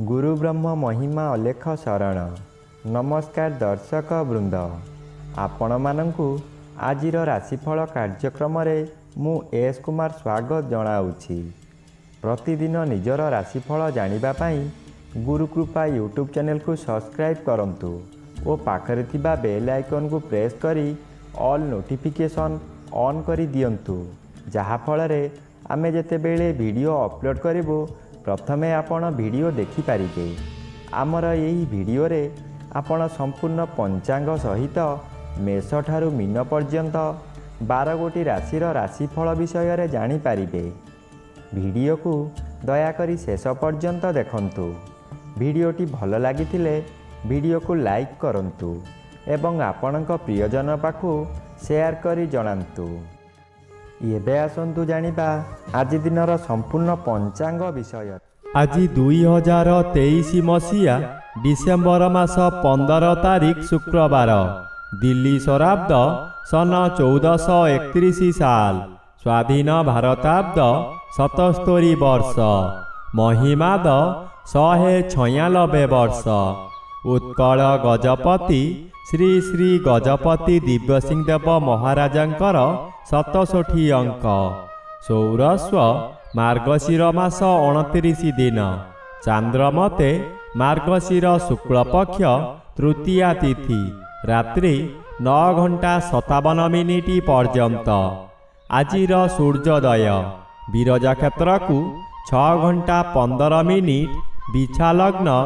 गुरु ब्रह्म महिमा अलेख शरण। नमस्कार दर्शक वृंद, आपण मानंकु आजिर राशिफल कार्यक्रम मु एस कुमार स्वागत जनाऊँगी। प्रतिदिन निजर राशिफल जानिबा पाई गुरुकृपा यूट्यूब चैनल को सब्सक्राइब करंतु और पाखरे थिबा बेल आइकन को प्रेस करी ऑल नोटिफिकेशन ऑन करी दियंतु, जहा फलरे आमे जेतेबेले वीडियो अपलोड करिवो प्रथमे आपण वीडियो देखि पारिबे। आमर यही वीडियो रे आपण संपूर्ण पंचांग सहित मेष ठारू मीन पर्यंत 12 गोटी राशिर राशिफल विषय रे जानि पारिबे। वीडियो को दयाकरी शेष पर्यंत देखंतु। वीडियोटी भल लागिथिले वीडियो को लाइक करंतु एवं आपणक प्रियजन पाखु शेयर करी जणांतु। एबे आसंतु जानिबा आज दिनर संपूर्ण पंचांग विषय। आज 2023 मसीहा डिसेम्बर मास 15 तारिख शुक्रवार, दिल्ली शराब्द सन 1431 साल, स्वाधीन भारताब्द 77 वर्ष, महिमाद 196 वर्ष। उत्कल गजपति श्री श्री गजपति दिव्यसिंह देव महाराजांकर 67 अंक। सौरस्व मार्गशीर मास 29 दिन, चांद्रमते मार्गशीर शुक्लपक्ष तृतीया तिथि, रात्रि 9 घंटा 57 मिनिट पर्यंत। आजिर सूर्योदय विरजा क्षेत्र को 6 घंटा 15 मिनिट, बिछा लग्न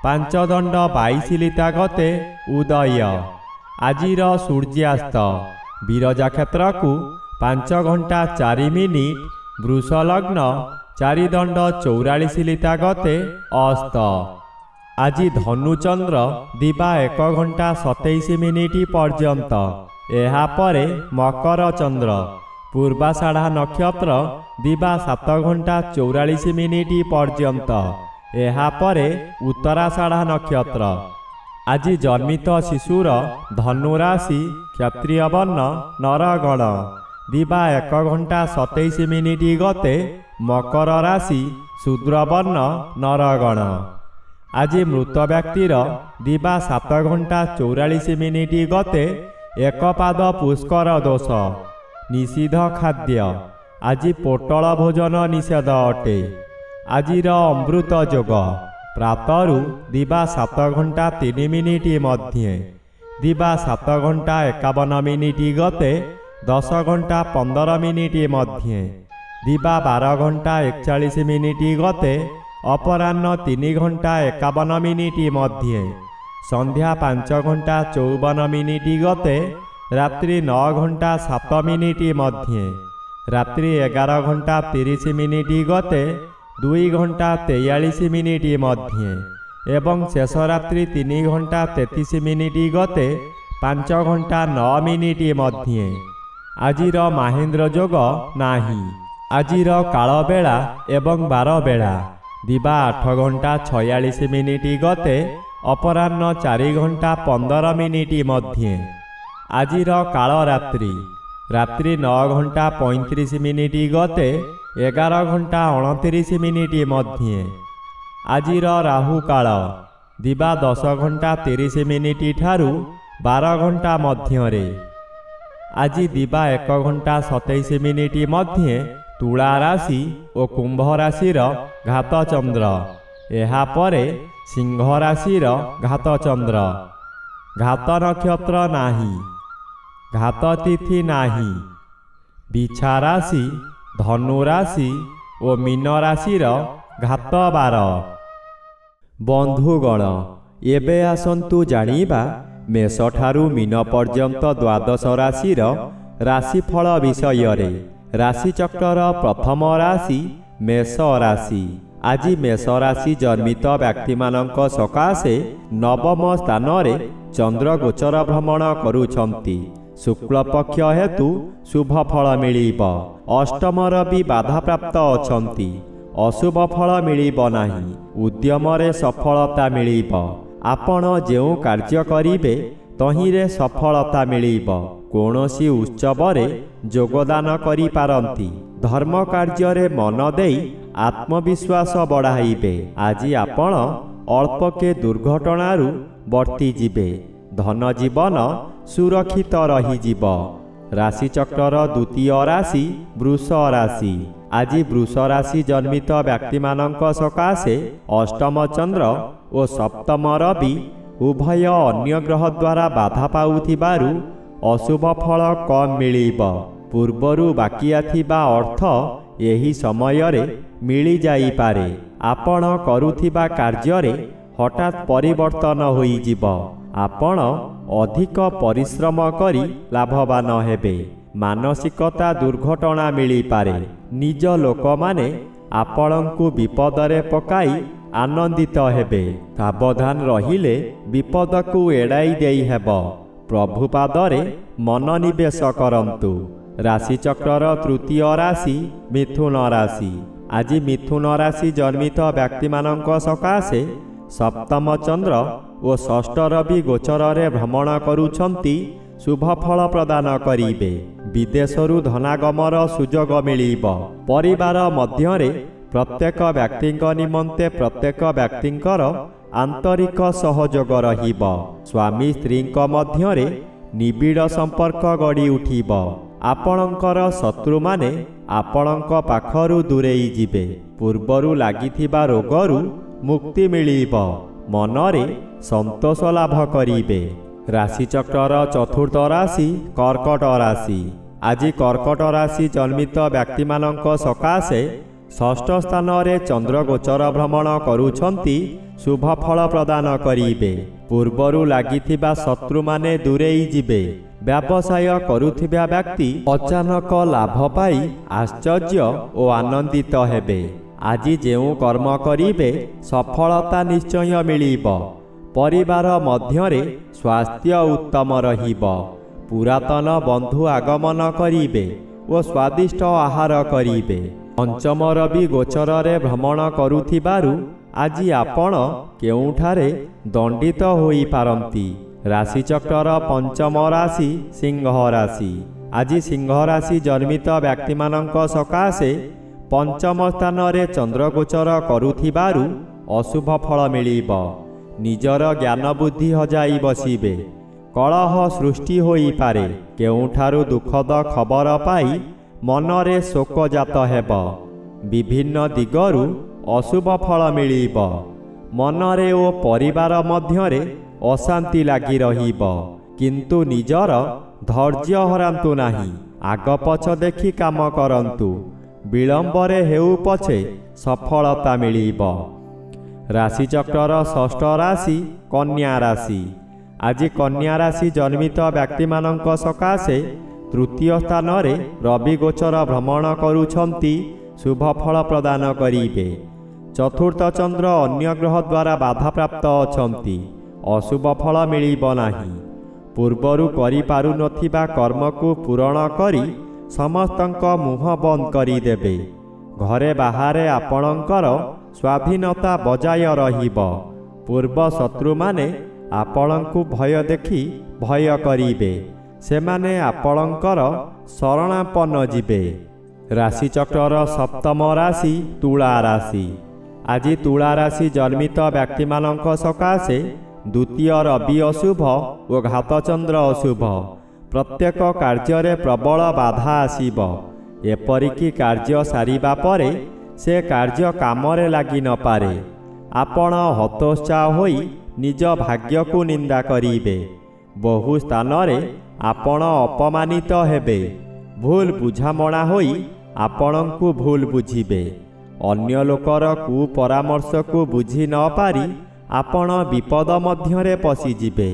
5 दंड 22 लिता गते उदय। आजिर सूर्यास्त विरजा क्षेत्र को 5 घंटा 4 मिनिट, वृष लग्न 4 दंड 44 लिता गते अस्त। आज धनुचंद्र दिबा 1 घंटा 27 मिनिट पर्यंत। एहा परे मकर चंद्र, पूर्वाषाढ़ा नक्षत्र दिबा 7 घंटा 44 मिनिट पर्यंत। एहा परे उत्तराषाढ़ा नक्षत्र। आज जन्मित शिशुर धनु राशि क्षत्रिय वर्ण नरगण, दिबा 1 घंटा 27 मिनिट गते मकर राशि शूद्र वर्ण नरगण। आज मृत व्यक्तिर दिबा 7 घंटा 44 मिनिट गते एक पाद पुष्कर दोष, निषिद्ध खाद्य। आज पोटल भोजन निषेध अटे। आजिर अमृत जोग प्रातरु दिबा 7 घंटा 3 मिनिट मध्य, दिबा 7 घंटा 51 मिनिट गते 10 घंटा 15 मिनिट मध्य, दिबा 12 घंटा 41 मिनिट गते अपराह्न 3 घंटा 51 मिनिट मध्य, संध्या 5 घंटा 54 मिनिट गते रात्रि 9 घंटा 7 मिनिट मध्य, रात्रि 11 घंटा 30 मिनिट गते 2 घंटा 43 मिनिट मध्य एवं शेष रात्रि 3 घंटा 33 मिनिट गते 5 घंटा 9 मिनिट मध्य। आजिर महेन्द्र जोग नाही। आजिर काल बेला एवं 12 बेला दिबा 8 घंटा 46 मिनिट गते अपराह्न 4 घंटा 15 मिनिट मध्य। आजिर काल रात्रि रात्रि 9 घंटा 35 मिनिट गते 11 घंटा 29 मिनिट मध्य। आजिर राहु काल दिबा 10 घंटा 30 मिनिट ठारू 12 घंटा मध्य। आज दिबा 1 घंटा 27 मिनिट मध्य तुला राशि और कुंभ राशिर घात चंद्र। एहा परे सिंह राशिर घात चंद्र। घात नक्षत्र नाही, घात तिथि नाही। बिछा राशि धनु राशि और मीन राशिर घात 12। बंधुगण, एबे आसंतु जानिबा मेष ठारू मीन पर्यंत 12 राशिर राशिफल विषय रे। राशिचक्र प्रथम राशि मेष राशि। आज मेष राशि जन्मित व्यक्ति मानक सकाशे नवम स्थान रे चंद्र गोचर भ्रमण करुछंती। शुक्ल पक्ष हेतु शुभ फल मिलिब। अष्टमर भी बाधा प्राप्त अछंती। अशुभ फल मिलिब नाही। उद्यमरे सफलता मिलिब। आपण जेउ कार्य करिबे तहिरे सफलता मिलिब। कोनोसी उत्सवरे योगदान करि पारंती। धर्म कार्य रे मन देई आत्मविश्वास बढ़ाइबे। आज आपण ଅଳ୍ପକେ ଦୁର୍ଘଟଣାରୁ ବର୍ତ୍ତିଯିବେ। ଧନ ଜୀବନ ସୁରକ୍ଷିତ ରହିଯିବ। ରାଶିଚକ୍ରର ଦ୍ୱିତୀୟ ରାଶି ବୃଷ ରାଶି। ଆଜି ବୃଷ ରାଶି ଜନ୍ମିତ ବ୍ୟକ୍ତିମାନଙ୍କ ସକାଶେ ଅଷ୍ଟମ ଚନ୍ଦ୍ର ଓ ସପ୍ତମ ରବି ଉଭୟ ଅନ୍ୟ ଗ୍ରହ ଦ୍ୱାରା ବାଧା ପାଉଥିବାରୁ ଅଶୁଭ ଫଳ କମ୍ ମିଳିବ। ପୂର୍ବରୁ ବାକିଆ ଥିବା ଅର୍ଥ ଏହି ସମୟରେ ମିଳିଯାଇପାରେ। ଆପଣ କରୁଥିବା କାର୍ଯ୍ୟରେ ହଠାତ୍ ପରିବର୍ତ୍ତନ ହୋଇଯିବ। ଆପଣ ଅଧିକ ପରିଶ୍ରମ କରି ଲାଭବାନ ହେବେ। ମାନସିକତା ଦୁର୍ଘଟଣା ମିଳିପାରେ। ନିଜ ଲୋକମାନେ ଆପଣଙ୍କୁ ବିପଦରେ ପକାଇ ଆନନ୍ଦିତ ହେବେ। ସାବଧାନ ରହିଲେ ବିପଦକୁ ଏଡ଼ାଇ ଦେଇ ହେବ। ପ୍ରଭୁ ପାଦରେ ମନୋନିବେଶ କରନ୍ତୁ। ରାଶିଚକ୍ରର ତୃତୀୟ ରାଶି ମିଥୁନ ରାଶି। ଆଜି ମିଥୁନ ରାଶି ଜନ୍ମିତ ବ୍ୟକ୍ତିମାନଙ୍କ ସକାଶେ ସପ୍ତମ ଚନ୍ଦ୍ର ଓ ଷଷ୍ଠ ରବି ଗୋଚରରେ ଭ୍ରମଣ କରୁଛନ୍ତି। ଶୁଭ ଫଳ ପ୍ରଦାନ କରିବେ। ବିଦେଶରୁ ଧନାଗମର ସୁଯୋଗ ମିଳିବ। ପରିବାର ମଧ୍ୟରେ ପ୍ରତ୍ୟେକ ବ୍ୟକ୍ତିଙ୍କ ନିମନ୍ତେ ପ୍ରତ୍ୟେକ ବ୍ୟକ୍ତିଙ୍କର ଆନ୍ତରିକ ସହଯୋଗ ରହିବ। ସ୍ୱାମୀ ସ୍ତ୍ରୀଙ୍କ ମଧ୍ୟରେ ନିବିଡ଼ ସମ୍ପର୍କ ଗଢ଼ି ଉଠିବ। ଆପଣଙ୍କର ଶତ୍ରୁମାନେ ଆପଣଙ୍କ ପାଖରୁ ଦୂରେଇ ଯିବେ। ପୂର୍ବରୁ ଲାଗିଥିବା ରୋଗରୁ ମୁକ୍ତି ମିଳିବ। ମନରେ ସନ୍ତୋଷ ଲାଭ କରିବେ। ରାଶିଚକ୍ରର ଚତୁର୍ଥ ରାଶି କର୍କଟ ରାଶି। ଆଜି କର୍କଟ ରାଶି ଜନ୍ମିତ ବ୍ୟକ୍ତିମାନଙ୍କ ସକାଶେ ଷଷ୍ଠ ସ୍ଥାନରେ ଚନ୍ଦ୍ରଗୋଚର ଭ୍ରମଣ କରୁଛନ୍ତି। ଶୁଭ ଫଳ ପ୍ରଦାନ କରିବେ। ପୂର୍ବରୁ ଲାଗିଥିବା ଶତ୍ରୁମାନେ ଦୂରେଇ ଯିବେ। ବ୍ୟବସାୟ କରୁଥିବା ବ୍ୟକ୍ତି ଅଚାନକ ଲାଭ ପାଇ ଆଶ୍ଚର୍ଯ୍ୟ ଓ ଆନନ୍ଦିତ ହେବେ। ଆଜି ଯେଉଁ କର୍ମ କରିବେ ସଫଳତା ନିଶ୍ଚୟ ମିଳିବ। ପରିବାର ମଧ୍ୟରେ ସ୍ୱାସ୍ଥ୍ୟ ଉତ୍ତମ ରହିବ। ପୁରାତନ ବନ୍ଧୁ ଆଗମନ କରିବେ ଓ ସ୍ୱାଦିଷ୍ଟ ଆହାର କରିବେ। ପଞ୍ଚମ ରବି ଗୋଚରରେ ଭ୍ରମଣ କରୁଥିବାରୁ ଆଜି ଆପଣ କେଉଁଠାରେ ଦଣ୍ଡିତ ହୋଇପାରନ୍ତି। ରାଶିଚକ୍ରର ପଞ୍ଚମ ରାଶି ସିଂହ ରାଶି। ଆଜି ସିଂହ ରାଶି ଜନ୍ମିତ ବ୍ୟକ୍ତିମାନଙ୍କ ସକାଶେ ପଞ୍ଚମ ସ୍ଥାନରେ ଚନ୍ଦ୍ରଗୋଚର କରୁଥିବାରୁ ଅଶୁଭ ଫଳ ମିଳିବ। ନିଜର ଜ୍ଞାନ ବୁଦ୍ଧି ହଜାଇ ବସିବେ। କଳହ ସୃଷ୍ଟି ହୋଇପାରେ। କେଉଁଠାରୁ ଦୁଃଖଦ ଖବର ପାଇ ମନରେ ଶୋକଜାତ ହେବ। ବିଭିନ୍ନ ଦିଗରୁ ଅଶୁଭ ଫଳ ମିଳିବ। ମନରେ ଓ ପରିବାର ମଧ୍ୟରେ ଅଶାନ୍ତି ଲାଗି ରହିବ। କିନ୍ତୁ ନିଜର ଧୈର୍ଯ୍ୟ ହରାନ୍ତୁ ନାହିଁ। ଆଗ ପଛ ଦେଖି କାମ କରନ୍ତୁ। ବିଳମ୍ବରେ ହେଉ ପଛେ ସଫଳତା ମିଳିବ। ରାଶିଚକ୍ରର ଷଷ୍ଠ ରାଶି କନ୍ୟା ରାଶି। ଆଜି କନ୍ୟା ରାଶି ଜନ୍ମିତ ବ୍ୟକ୍ତିମାନଙ୍କ ସକାଶେ ତୃତୀୟ ସ୍ଥାନରେ ରବି ଗୋଚର ଭ୍ରମଣ କରୁଛନ୍ତି। ଶୁଭ ଫଳ ପ୍ରଦାନ କରିବେ। ଚତୁର୍ଥ ଚନ୍ଦ୍ର ଅନ୍ୟ ଗ୍ରହ ଦ୍ୱାରା ବାଧାପ୍ରାପ୍ତ ଅଛନ୍ତି। ଅଶୁଭ ଫଳ ମିଳିବ ନାହିଁ। ପୂର୍ବରୁ କରିପାରୁନଥିବା କର୍ମକୁ ପୂରଣ କରି ସମସ୍ତଙ୍କ ମୁହଁ ବନ୍ଦ କରିଦେବେ। ଘରେ ବାହାରେ ଆପଣଙ୍କର ସ୍ୱାଧୀନତା ବଜାୟ ରହିବ। ପୂର୍ବ ଶତ୍ରୁମାନେ ଆପଣଙ୍କୁ ଭୟ ଦେଖି ଭୟ କରିବେ। ସେମାନେ ଆପଣଙ୍କର ଶରଣାପନ୍ନ ଯିବେ। ରାଶିଚକ୍ରର ସପ୍ତମ ରାଶି ତୁଳା ରାଶି। ଆଜି ତୁଳା ରାଶି ଜନ୍ମିତ ବ୍ୟକ୍ତିମାନଙ୍କ ସକାଶେ ଦ୍ୱିତୀୟ ରବି ଅଶୁଭ ଓ ଘାତଚନ୍ଦ୍ର ଅଶୁଭ। ପ୍ରତ୍ୟେକ କାର୍ଯ୍ୟରେ ପ୍ରବଳ ବାଧା ଆସିବ। ଏପରିକି କାର୍ଯ୍ୟ ସାରିବା ପରେ ସେ କାର୍ଯ୍ୟ କାମରେ ଲାଗି ନପାରେ। ଆପଣ ହତୋତ୍ସାହ ହୋଇ ନିଜ ଭାଗ୍ୟକୁ ନିନ୍ଦା କରିବେ। ବହୁ ସ୍ଥାନରେ ଆପଣ ଅପମାନିତ ହେବେ। ଭୁଲ ବୁଝାମଣା ହୋଇ ଆପଣଙ୍କୁ ଭୁଲ ବୁଝିବେ। ଅନ୍ୟ ଲୋକର କୁପରାମର୍ଶକୁ ବୁଝି ନ ପାରି ଆପଣ ବିପଦ ମଧ୍ୟରେ ପଶିଯିବେ।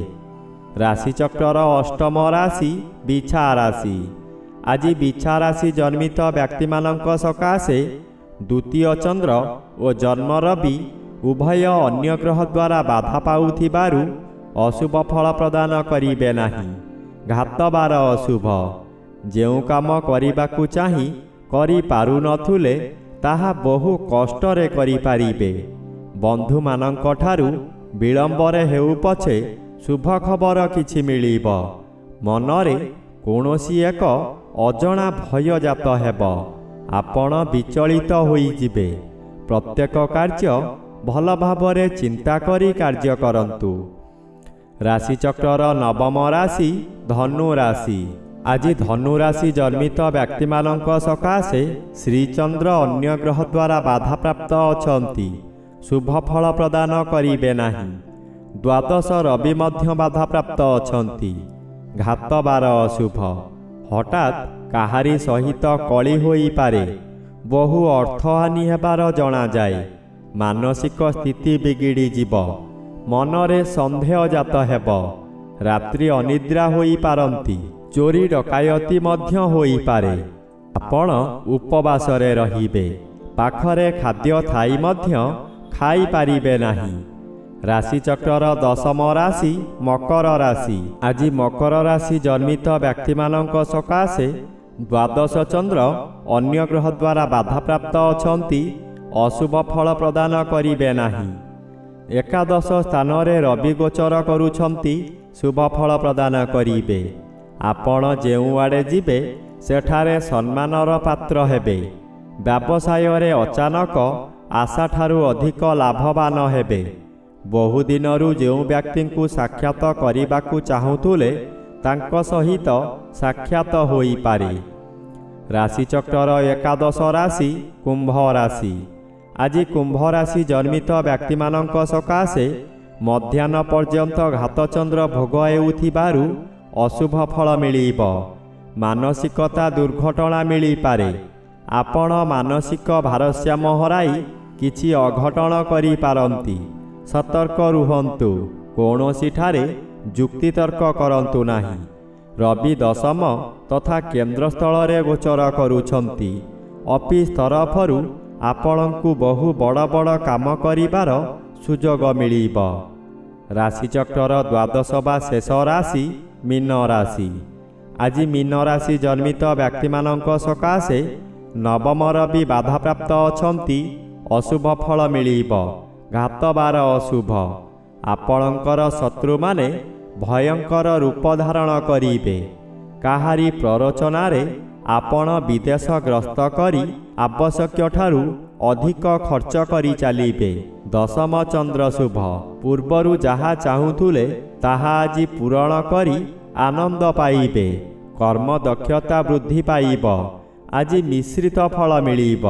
ରାଶିଚକ୍ରର ଅଷ୍ଟମ ରାଶି ବିଛା ରାଶି। ଆଜି ବିଛା ରାଶି ଜନ୍ମିତ ବ୍ୟକ୍ତିମାନଙ୍କ ସକାଶେ ଦ୍ୱିତୀୟ ଚନ୍ଦ୍ର ଓ ଜନ୍ମ ରବି ଉଭୟ ଅନ୍ୟ ଗ୍ରହ ଦ୍ୱାରା ବାଧା ପାଉଥିବାରୁ ଅଶୁଭ ଫଳ ପ୍ରଦାନ କରିବେ ନାହିଁ। ଘାତବାର ଅଶୁଭ। ଯେଉଁ କାମ କରିବାକୁ ଚାହିଁ କରିପାରୁନଥିଲେ ତାହା ବହୁ କଷ୍ଟରେ କରିପାରିବେ। ବନ୍ଧୁମାନଙ୍କଠାରୁ ବିଳମ୍ବରେ ହେଉ ପଛେ ଶୁଭ ଖବର କିଛି ମିଳିବ। ମନରେ କୌଣସି ଏକ ଅଜଣା ଭୟ ଜାତ ହେବ। ଆପଣ ବିଚଳିତ ହୋଇଯିବେ। ପ୍ରତ୍ୟେକ କାର୍ଯ୍ୟ ଭଲ ଭାବରେ ଚିନ୍ତା କରି କାର୍ଯ୍ୟ କରନ୍ତୁ। ରାଶିଚକ୍ରର ନବମ ରାଶି ଧନୁ ରାଶି। ଆଜି ଧନୁ ରାଶି ଜନ୍ମିତ ବ୍ୟକ୍ତିମାନଙ୍କ ସକାଶେ ଶ୍ରୀଚନ୍ଦ୍ର ଅନ୍ୟ ଗ୍ରହ ଦ୍ୱାରା ବାଧାପ୍ରାପ୍ତ ଅଛନ୍ତି। ଶୁଭ ଫଳ ପ୍ରଦାନ କରିବେ ନାହିଁ। ଦ୍ୱାଦଶ ରବି ମଧ୍ୟ ବାଧାପ୍ରାପ୍ତ ଅଛନ୍ତି। ଘାତବାର ଅଶୁଭ। ହଠାତ୍ କାହାରି ସହିତ କଳି ହୋଇପାରେ। ବହୁ ଅର୍ଥହାନି ହେବାର ଜଣାଯାଏ। ମାନସିକ ସ୍ଥିତି ବିଗିଡ଼ିଯିବ। ମନରେ ସନ୍ଦେହ ଜାତ ହେବ। ରାତ୍ରି ଅନିଦ୍ରା ହୋଇପାରନ୍ତି। ଚୋରି ଡକାୟତି ମଧ୍ୟ ହୋଇପାରେ। ଆପଣ ଉପବାସରେ ରହିବେ। ପାଖରେ ଖାଦ୍ୟ ଥାଇ ମଧ୍ୟ ଖାଇପାରିବେ ନାହିଁ। ରାଶିଚକ୍ରର ଦଶମ ରାଶି ମକର ରାଶି। ଆଜି ମକର ରାଶି ଜନ୍ମିତ ବ୍ୟକ୍ତିମାନଙ୍କ ସକାଶେ ଦ୍ୱାଦଶ ଚନ୍ଦ୍ର ଅନ୍ୟ ଗ୍ରହ ଦ୍ୱାରା ବାଧାପ୍ରାପ୍ତ ଅଛନ୍ତି। ଅଶୁଭ ଫଳ ପ୍ରଦାନ କରିବେ ନାହିଁ। ଏକାଦଶ ସ୍ଥାନରେ ରବି ଗୋଚର କରୁଛନ୍ତି। ଶୁଭ ଫଳ ପ୍ରଦାନ କରିବେ। ଆପଣ ଯେଉଁଆଡ଼େ ଯିବେ ସେଠାରେ ସମ୍ମାନର ପାତ୍ର ହେବେ। ବ୍ୟବସାୟରେ ଅଚାନକ ଆଶାଠାରୁ ଅଧିକ ଲାଭବାନ ହେବେ। ବହୁଦିନରୁ ଯେଉଁ ବ୍ୟକ୍ତିଙ୍କୁ ସାକ୍ଷାତ କରିବାକୁ ଚାହୁଁଥିଲେ ତାଙ୍କ ସହିତ ସାକ୍ଷାତ ହୋଇପାରେ। ରାଶିଚକ୍ରର ଏକାଦଶ ରାଶି କୁମ୍ଭ ରାଶି। ଆଜି କୁମ୍ଭ ରାଶି ଜନ୍ମିତ ବ୍ୟକ୍ତିମାନଙ୍କ ସକାଶେ ମଧ୍ୟାହ୍ନ ପର୍ଯ୍ୟନ୍ତ ଘାତଚନ୍ଦ୍ର ଭୋଗ ହେଉଥିବାରୁ ଅଶୁଭ ଫଳ ମିଳିବ। ମାନସିକତା ଦୁର୍ଘଟଣା ମିଳିପାରେ। ଆପଣ ମାନସିକ ଭାରସାମ୍ୟ ହରାଇ କିଛି ଅଘଟଣ କରିପାରନ୍ତି। ସତର୍କ ରୁହନ୍ତୁ। କୌଣସିଠାରେ ଯୁକ୍ତିତର୍କ କରନ୍ତୁ ନାହିଁ। ରବି ଦଶମ ତଥା କେନ୍ଦ୍ରସ୍ଥଳରେ ଗୋଚର କରୁଛନ୍ତି। ଅଫିସ୍ ତରଫରୁ ଆପଣଙ୍କୁ ବହୁ ବଡ଼ ବଡ଼ କାମ କରିବାର ସୁଯୋଗ ମିଳିବ। ରାଶିଚକ୍ରର ଦ୍ୱାଦଶ ବା ଶେଷ ରାଶି ମୀନ ରାଶି। ଆଜି ମୀନ ରାଶି ଜନ୍ମିତ ବ୍ୟକ୍ତିମାନଙ୍କ ସକାଶେ ନବମ ରବି ବାଧାପ୍ରାପ୍ତ ଅଛନ୍ତି। ଅଶୁଭ ଫଳ ମିଳିବ। ଘାତବାର ଅଶୁଭ। ଆପଣଙ୍କର ଶତ୍ରୁମାନେ ଭୟଙ୍କର ରୂପ ଧାରଣ କରିବେ। କାହାରି ପ୍ରରୋଚନାରେ ଆପଣ ବିଦେଶ ଗ୍ରସ୍ତ କରି ଆବଶ୍ୟକଠାରୁ ଅଧିକ ଖର୍ଚ୍ଚ କରି ଚାଲିବେ। ଦଶମ ଚନ୍ଦ୍ର ଶୁଭ। ପୂର୍ବରୁ ଯାହା ଚାହୁଁଥିଲେ ତାହା ଆଜି ପୂରଣ କରି ଆନନ୍ଦ ପାଇବେ। କର୍ମ ଦକ୍ଷତା ବୃଦ୍ଧି ପାଇବ। ଆଜି ମିଶ୍ରିତ ଫଳ ମିଳିବ।